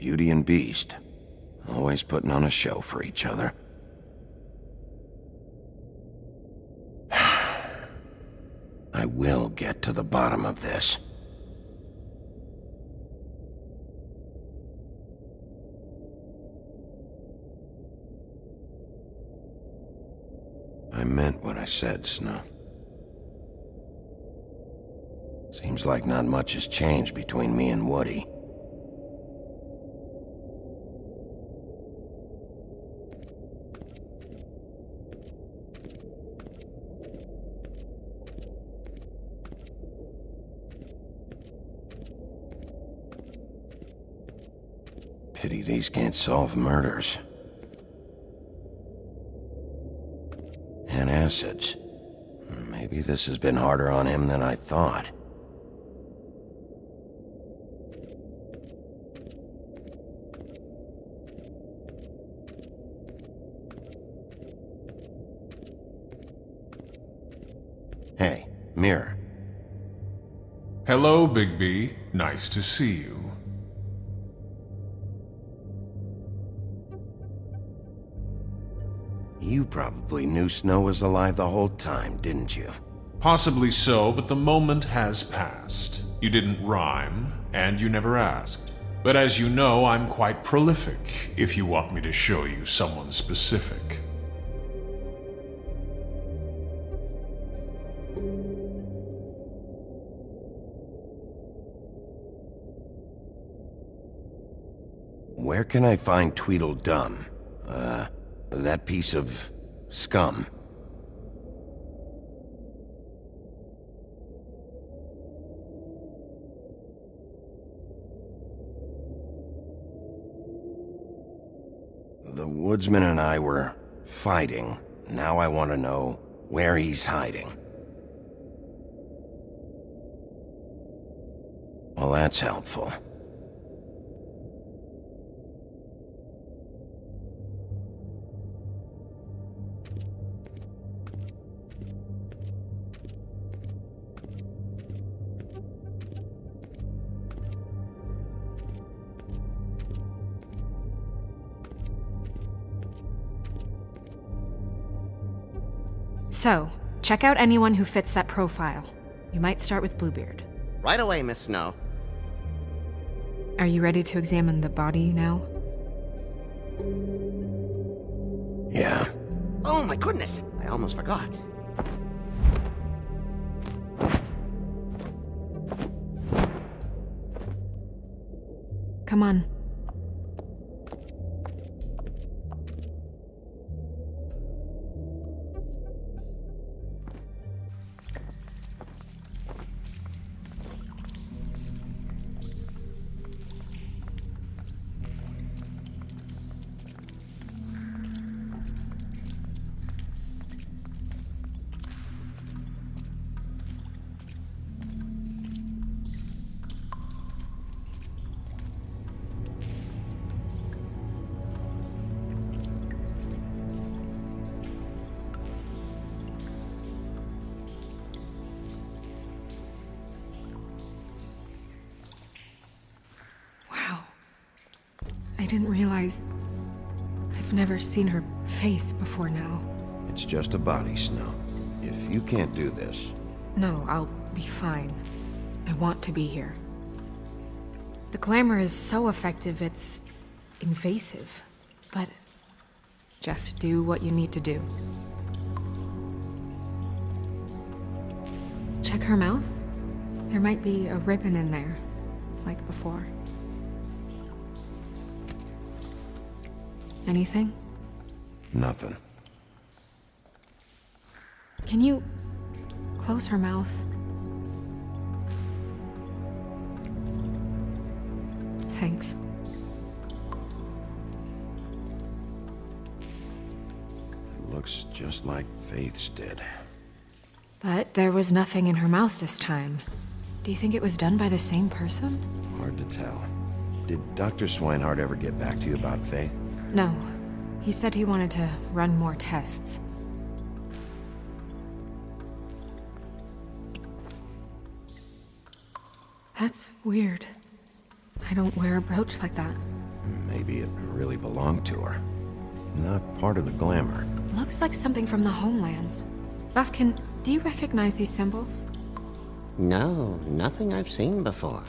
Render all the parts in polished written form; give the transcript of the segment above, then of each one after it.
Beauty and Beast. Always putting on a show for each other. I will get to the bottom of this. I meant what I said, Snow. Seems like not much has changed between me and Woody. Pity these can't solve murders. And acids. Maybe this has been harder on him than I thought. Hey, Mirror. Hello, Big B. Nice to see you. You probably knew Snow was alive the whole time, didn't you? Possibly so, but the moment has passed. You didn't rhyme, and you never asked. But as you know, I'm quite prolific, if you want me to show you someone specific. Where can I find Tweedledum? That piece of scum. The woodsman and I were fighting. Now I want to know where he's hiding. Well, that's helpful. So, check out anyone who fits that profile. You might start with Bluebeard. Right away, Miss Snow. Are you ready to examine the body now? Yeah. Oh my goodness, I almost forgot. Come on. I didn't realize... I've never seen her face before now. It's just a body, Snow. If you can't do this... No, I'll be fine. I want to be here. The glamour is so effective, it's invasive. But just do what you need to do. Check her mouth. There might be a ribbon in there, like before. Anything? Nothing. Can you close her mouth? Thanks. It looks just like Faith's did. But there was nothing in her mouth this time. Do you think it was done by the same person? Hard to tell. Did Dr. Swinehart ever get back to you about Faith? No. He said he wanted to run more tests. That's weird. I don't wear a brooch like that. Maybe it really belonged to her. Not part of the glamour. Looks like something from the homelands. Buffkin, do you recognize these symbols? No, nothing I've seen before.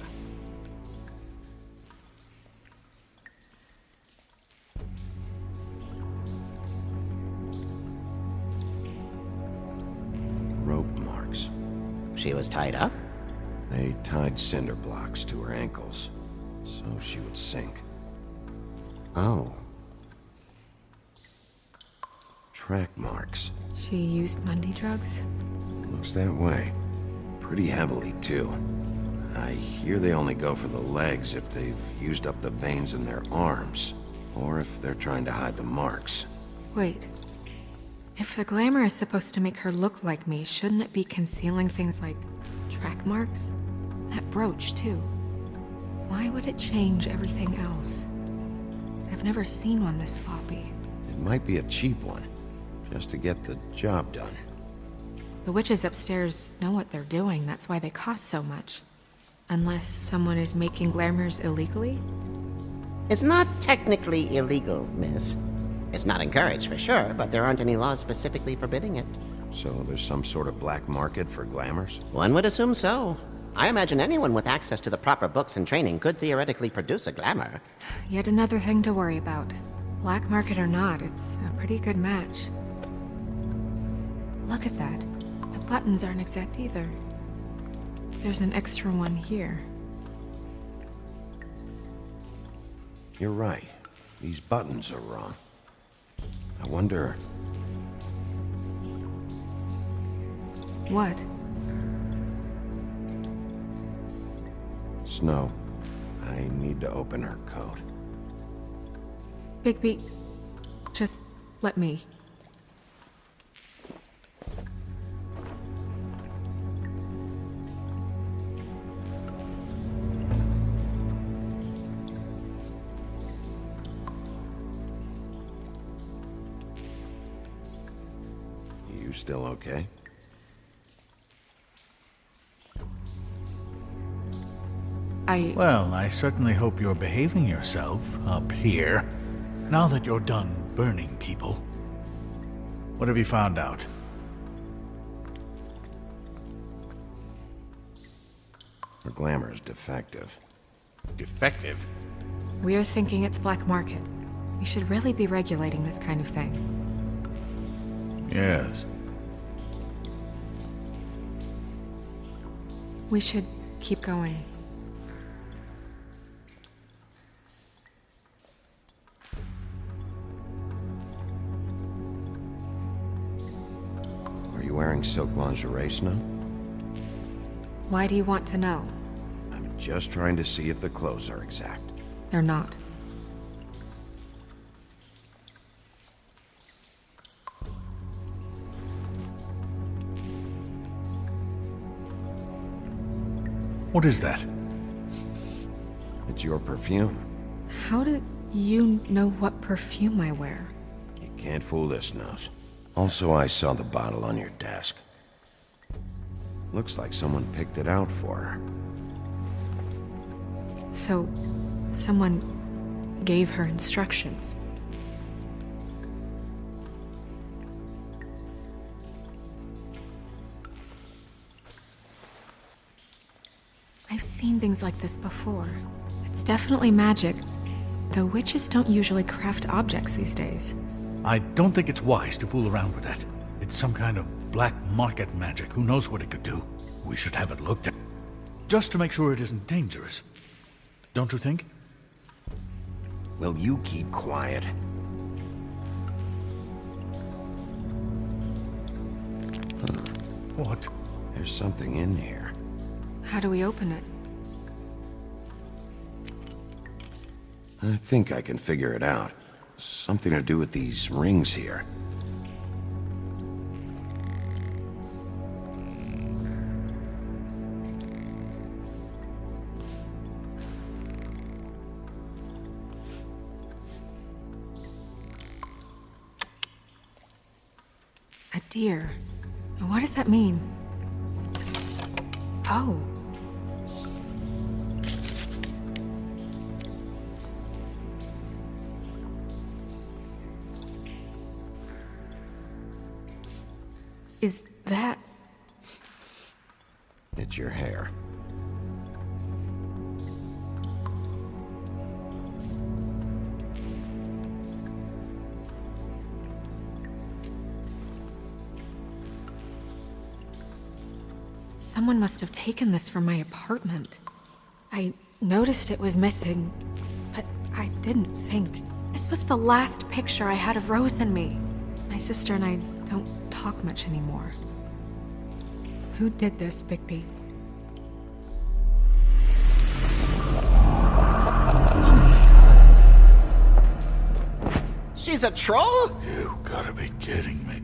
Rope marks. She was tied up? They tied cinder blocks to her ankles, so she would sink. Oh. Track marks. She used Mundy drugs? Looks that way. Pretty heavily, too. I hear they only go for the legs if they've used up the veins in their arms, or if they're trying to hide the marks. Wait. If the glamour is supposed to make her look like me, shouldn't it be concealing things like track marks? That brooch, too. Why would it change everything else? I've never seen one this sloppy. It might be a cheap one, just to get the job done. The witches upstairs know what they're doing, that's why they cost so much. Unless someone is making glamours illegally? It's not technically illegal, miss. It's not encouraged for sure, but there aren't any laws specifically forbidding it. So there's some sort of black market for glamours? One would assume so. I imagine anyone with access to the proper books and training could theoretically produce a glamour. Yet another thing to worry about. Black market or not, it's a pretty good match. Look at that. The buttons aren't exact either. There's an extra one here. You're right. These buttons are wrong. I wonder... What? Snow, I need to open her coat. Bigby, just let me. You still okay? Well, I certainly hope you're behaving yourself up here, now that you're done burning people. What have you found out? Her glamour's defective. Defective? We're thinking it's black market. We should really be regulating this kind of thing. Yes. We should keep going. Are you wearing silk lingerie, Snow? Why do you want to know? I'm just trying to see if the clothes are exact. They're not. What is that? It's your perfume. How did you know what perfume I wear? You can't fool this nose. Also, I saw the bottle on your desk. Looks like someone picked it out for her. So, someone gave her instructions. I've seen things like this before. It's definitely magic, though witches don't usually craft objects these days. I don't think it's wise to fool around with that. It's some kind of black market magic. Who knows what it could do? We should have it looked at. Just to make sure it isn't dangerous. Don't you think? Will you keep quiet? What? There's something in here. How do we open it? I think I can figure it out. Something to do with these rings here. A deer. What does that mean? Oh. Is that... It's your hair. Someone must have taken this from my apartment. I noticed it was missing, but I didn't think. This was the last picture I had of Rose and me. My sister and I don't talk much anymore. Who did this, Bigby? She's a troll? You gotta be kidding me.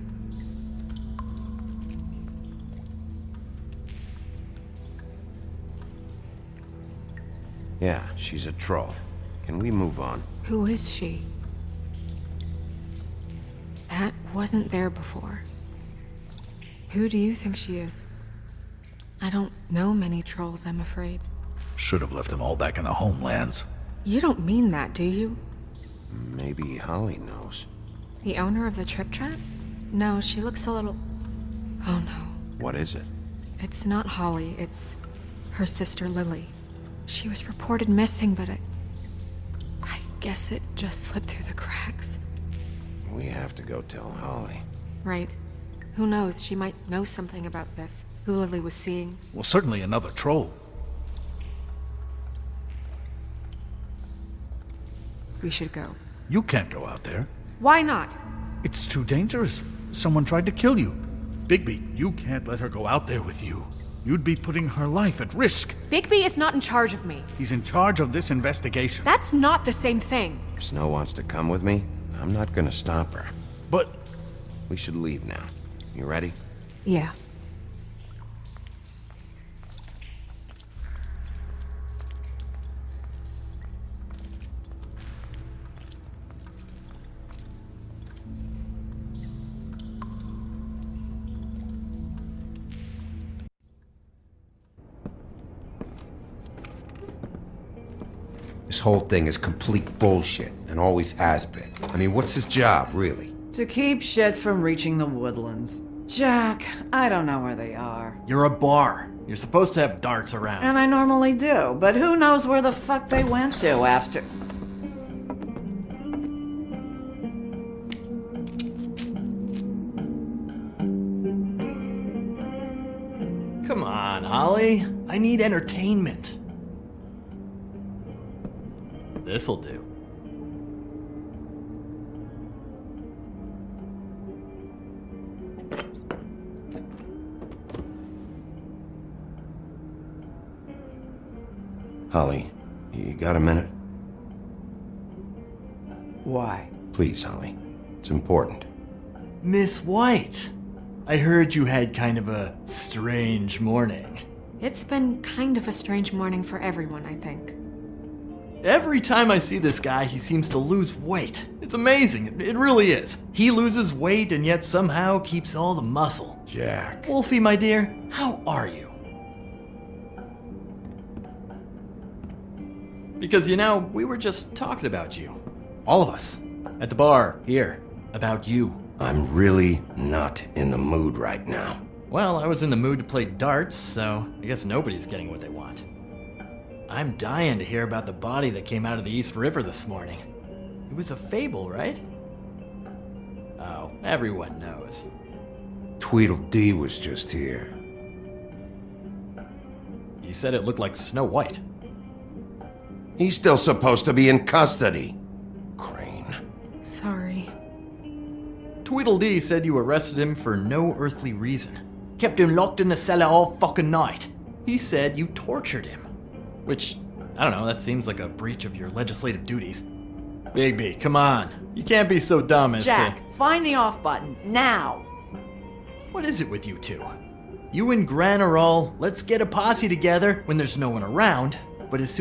Yeah, she's a troll. Can we move on? Who is she? That wasn't there before. Who do you think she is? I don't know many trolls, I'm afraid. Should have left them all back in the homelands. You don't mean that, do you? Maybe Holly knows. The owner of the Trip Trap? No, she looks a little... Oh no. What is it? It's not Holly, it's her sister Lily. She was reported missing, but I guess it just slipped through the cracks. We have to go tell Holly. Right. Who knows, she might know something about this. Who Lily was seeing. Well, certainly another troll. We should go. You can't go out there. Why not? It's too dangerous. Someone tried to kill you. Bigby, you can't let her go out there with you. You'd be putting her life at risk. Bigby is not in charge of me. He's in charge of this investigation. That's not the same thing. If Snow wants to come with me, I'm not gonna stop her. But We should leave now. You ready? Yeah. This whole thing is complete bullshit, and always has been. I mean, what's his job, really? To keep shit from reaching the woodlands. Jack, I don't know where they are. You're a bar. You're supposed to have darts around. And I normally do, but who knows where the fuck they went to after... Come on, Holly. I need entertainment. This'll do. Holly, you got a minute? Why? Please, Holly. It's important. Miss White, I heard you had kind of a strange morning. It's been kind of a strange morning for everyone, I think. Every time I see this guy, he seems to lose weight. It's amazing. It really is. He loses weight and yet somehow keeps all the muscle. Jack. Wolfie, my dear, how are you? Because, you know, we were just talking about you. All of us. At the bar, here. About you. I'm really not in the mood right now. Well, I was in the mood to play darts, so I guess nobody's getting what they want. I'm dying to hear about the body that came out of the East River this morning. It was a fable, right? Oh, everyone knows. Tweedledee was just here. You said it looked like Snow White. He's still supposed to be in custody. Crane. Sorry. Tweedledee said you arrested him for no earthly reason. Kept him locked in the cellar all fucking night. He said you tortured him. Which, I don't know, that seems like a breach of your legislative duties. Bigby, come on. You can't be so dumb as Jack, to... find the off button, now! What is it with you two? You and Gran are all, let's get a posse together when there's no one around, but as soon